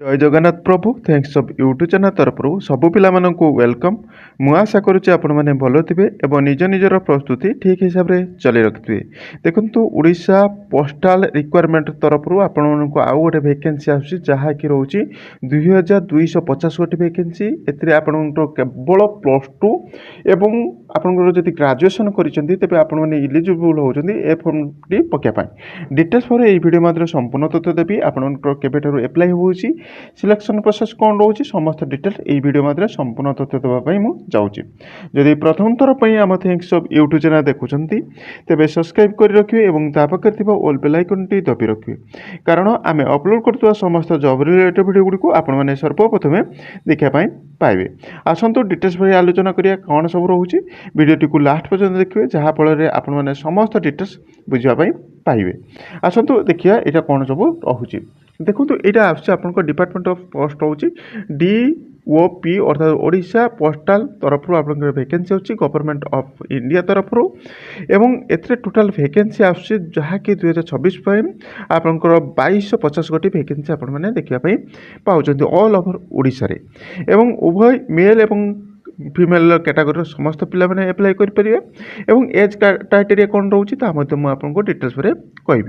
जय जगन्नाथ प्रभु thanks of YouTube channel तरफ सबु पिला वेलकम। मु आशा करुच्चे आपण मैंने भल थे और निज निजर प्रस्तुति ठीक हिसाब से चली रखिए। देखो उड़ीसा पोस्टाल रिक्वायरमेंट तरफ आपण आउ गोटे वैकेंसी आहाँकि रोचे 2250 गोटी वैकेंसी। आपंकर केवल +2 एवं आपंकर जब ग्रेजुएशन करेंगे तेज आपने इलिजिबल होती ए फॉर्म टी पकाइपाई। डिटेल्स पर यही वीडियो मात्र संपूर्ण तथ्य देवी आपंकर केवेठू एप्लाई होची सिलेक्शन प्रोसेस कौन रोचे समस्त डिटेल्स यही वीडियो मात्र संपूर्ण तथ्य देवाई मुझे। जदि प्रथम थर पर आम थैंक्स ऑफ यूट्यूब चैनल देखुं तेज सब्सक्राइब कर रखिए और पाखे ऑल बेल आइकन टी दबी रखिए, कारण आम अपलोड कर समस्त जॉब रिलेटेड वीडियो गुड़ी आपने सर्वप्रथमें देखापी पाइबे। आसतु डिटेल्स पर आलोचना करिया कौन सब रोचे वीडियोटी को लास्ट पर्यटन देखिए जहाँफल आपने समस्त डिटेल्स बुझापी पाइबे। आसतु देखिए यहाँ कौन सब रोचे। देखो यहाँ आप डिपार्टमेंट ऑफ पोस्ट रोचे DOP अर्थात ओडिशा पोस्टाल तरफ आप वैकेंसी अच्छी गवर्नमेंट ऑफ इंडिया तरफ एवं एथे टोटाल वैकेंसी आसूँ जहाँकि 2026 आपंकर 2250 गोटी वैकेंसी आपने देखापी पाँच ऑल ओवर ओडिशा रे एवं उभय मेल एवं फीमेल कैटेगरी समस्त पिला मैंने एप्लाई करेंगे। एवं एज क्राइटेरिया कौन रोचे आपको डिटेल्स पर कहि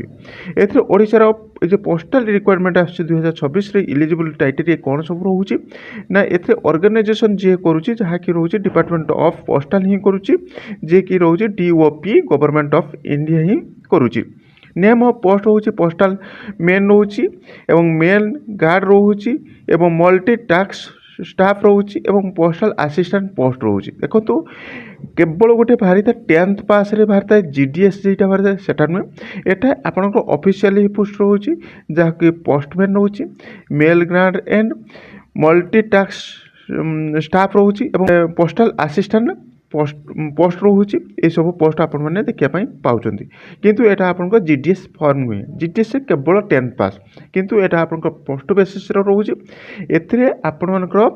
ए ओडिशार जो पोस्टाल रिक्वायरमेंट आस 2026 इलिजिबल क्राइटेरिया कौन सब रोचे ना ए ऑर्गेनाइजेशन जी करुच्ची जहाँकि रोचे डिपार्टमेंट ऑफ पोस्टाल ही करुच्ची जी कि रोचे DOP गवर्नमेंट ऑफ इंडिया ही करुच्ची। नेम ऑफ पोस्ट रोचे पोस्टाल मेन रोची एवं मेन गार्ड रोची एवं मल्टी टास्क स्टाफ रोचे एवं पोस्टाल असिस्टेंट पोस्ट रोचे। देखो केवल गोटे बाहरी था 10th पास रे बाहर था GDS जेटा बाहर था सेटा नुहे एटा आपनकर ऑफिशियली पोस्ट रोचे जहाँकि पोस्टमैन रोचे मेल ग्रांड एंड मल्टी टास्क स्टाफ रोचे एवं पोस्टाल असिस्टेंट पोस्ट रोचे ये सब पोस्ट आपने देखापी पाँच किंतु यहाँ आप GDS फॉर्म नुहे GDS से केवल 10th पास किंतु यहाँ आप पोस्ट बेसिस रोचे ए आपंकर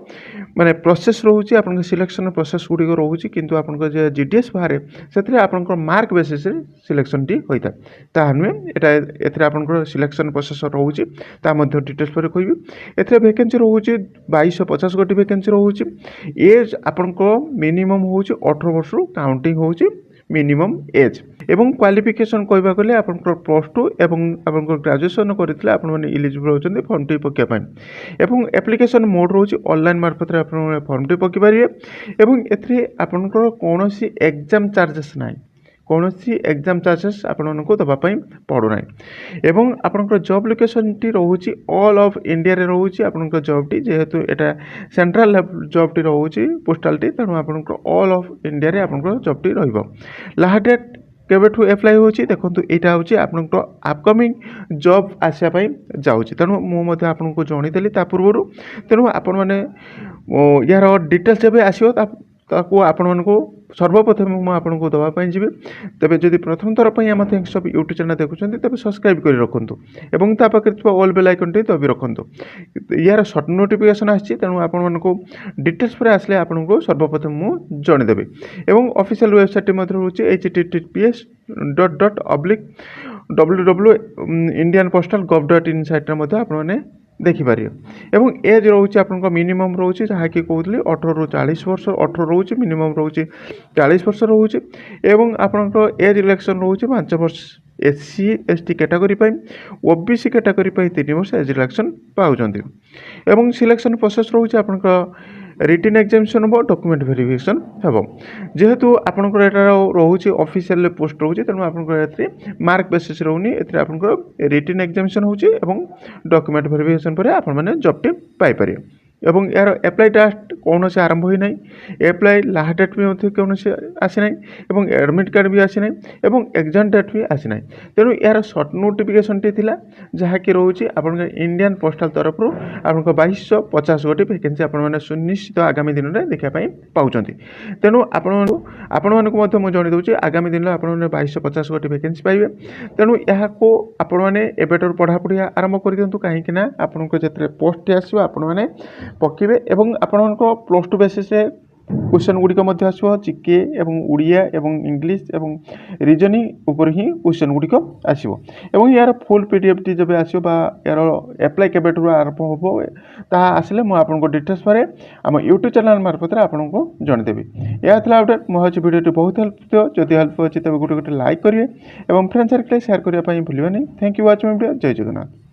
माने प्रोसेस रोचे आप सिलेक्शन प्रोसेस गुड़िक रोचे किंतु आप GDS बाहर से आपंकर मार्क बेसिस सिलेक्शन टी होता है नुहे यहाँ आपंकर सिलेक्शन प्रोसेस रोचे डिटेल्स पर कहि ए वैकेंसी रोचे 2250 गोटी वैकेंसी रोचे। एज आपंकर मिनिमम हो 18 वर्ष काउंटिंग होची मिनिमम एज एवं क्वालिफिकेशन कहवा गले आपनकर +2 एवं आपनकर ग्रेजुएशन करथिले आपन माने इलिजिबल होचंदी फॉर्म टी पक्या पाइन एवं एप्लिकेशन मोड रोची ऑनलाइन मार्फत रे आपन फॉर्म टी पक्की पारिए एवं एथरे आपनकर कोनोसी एग्जाम चार्जेस नाही कौनसी एग्जाम चार्जेस आपको दवापाई पड़ूना एवं आपंकर जॉब लोकेशन टी रोचे ऑल ऑफ इंडिया रे रोचे आपंकर जॉब टी जेहेतु एटा सेंट्रल जॉब टी रोचे पोस्टाल टी तेणु आपंकर ऑल ऑफ इंडिया रे आपंकर जॉब टी रहिबो। लास्ट डेट केवेठू एप्लाई होची देखो यहाँ हूँ आपंकर अपकमिंग जॉब आसापाई जाऊँगी तेणु मुझे आपको जनईदेली पूर्व तेणु आपण मैंने यार डिटेल्स जब आसो ताकू आपण को सर्वप्रथम मुझे आपको दवापाई जी तेज जदि प्रथम थर पर आम थैंक्स ऑफ यूट्यूब चैनल देखुं तेज सब्सक्राइब कर रखुँ पाखे ऑल बेल आइकन टी दबी रखुँ। यार सर्ट नोटिफिकेशन आसी तेणु आपको डिटेल्स पर आसले आपको सर्वप्रथम मुझे जनईदेवी एवं ऑफिशियल वेबसाइट रोचे https://www indian postal gov.in site आपने देखिपारे एवं एज रोचे आप मिनिमम रोचे जहाँकि कहते 18 ରୁ 40 वर्ष 18 रोचे मिनिमम रोचे 40 वर्ष रोचे एवं आपंकर एज इलेक्शन रोचे 5 वर्ष SC ST category OBC category 3 वर्ष एज इलेक्शन पाँच एवं सिलेक्शन प्रोसेस रोचे आपंकर रिटन एग्जामिनेशन हम डॉक्यूमेंट वेरिफिकेशन हम जेहेतु आपंकर यहाँ रोचे ऑफिशियल पोस्ट रोचे तेणु आपंकर मार्क बेसिस रोनी आपंकर रिटन एग्जामिनेशन होची डॉक्यूमेंट वेरिफिकेशन पर आप जॉब टी पाइपर एवं यार एप्लाई डेट कौन से आरंभ होना एप्लाई लास्ट डेट भी कौन से आसी ना एवं एडमिट कार्ड भी आसी ना एवं एग्जाम डेट भी आसी ना तेणु यार सर्ट नोटिफिकेशन टी थिला जहाँकि रोचे आप इंडियन पोस्टाल तरफ आप 2250 गोटी वैकेंसी आपने सुनिश्चित आगामी दिन में देखापी पाँच तेणु आपण मुझे जन दूसरी आगामी दिन में आपने 2250 गोटी वैकेंसी पाइबे तेणु यहाँ आपने एबेटर पढ़ापढ़ी आरंभ कर दिंतु कहीं आपको जो पोस्ट आसो आपण मैंने पकेबे एवं आपन +2 बेसिस क्वेश्चन गुड़िक आसो जीके एवं उड़िया एवं इंग्लिश एवं रीजनिंग उपर ही क्वेश्चन गुड़िक आसो एवं यार फुल पीडीएफ टी जब आसो यार एप्लाय केबे आरंभ हम ता आसिले मुझे डिटेल्स पर आम यूट्यूब चैनल मार्फत आपको जनदेवी। यह अपडेट मुझे भिडियो बहुत हेल्प जदि हेल्प अच्छी तब गोटे गोटे लाइक करेंगे और फ्रेंड सर्कल शेयर करने भूलें। Thank you watching video. जय जगन्नाथ।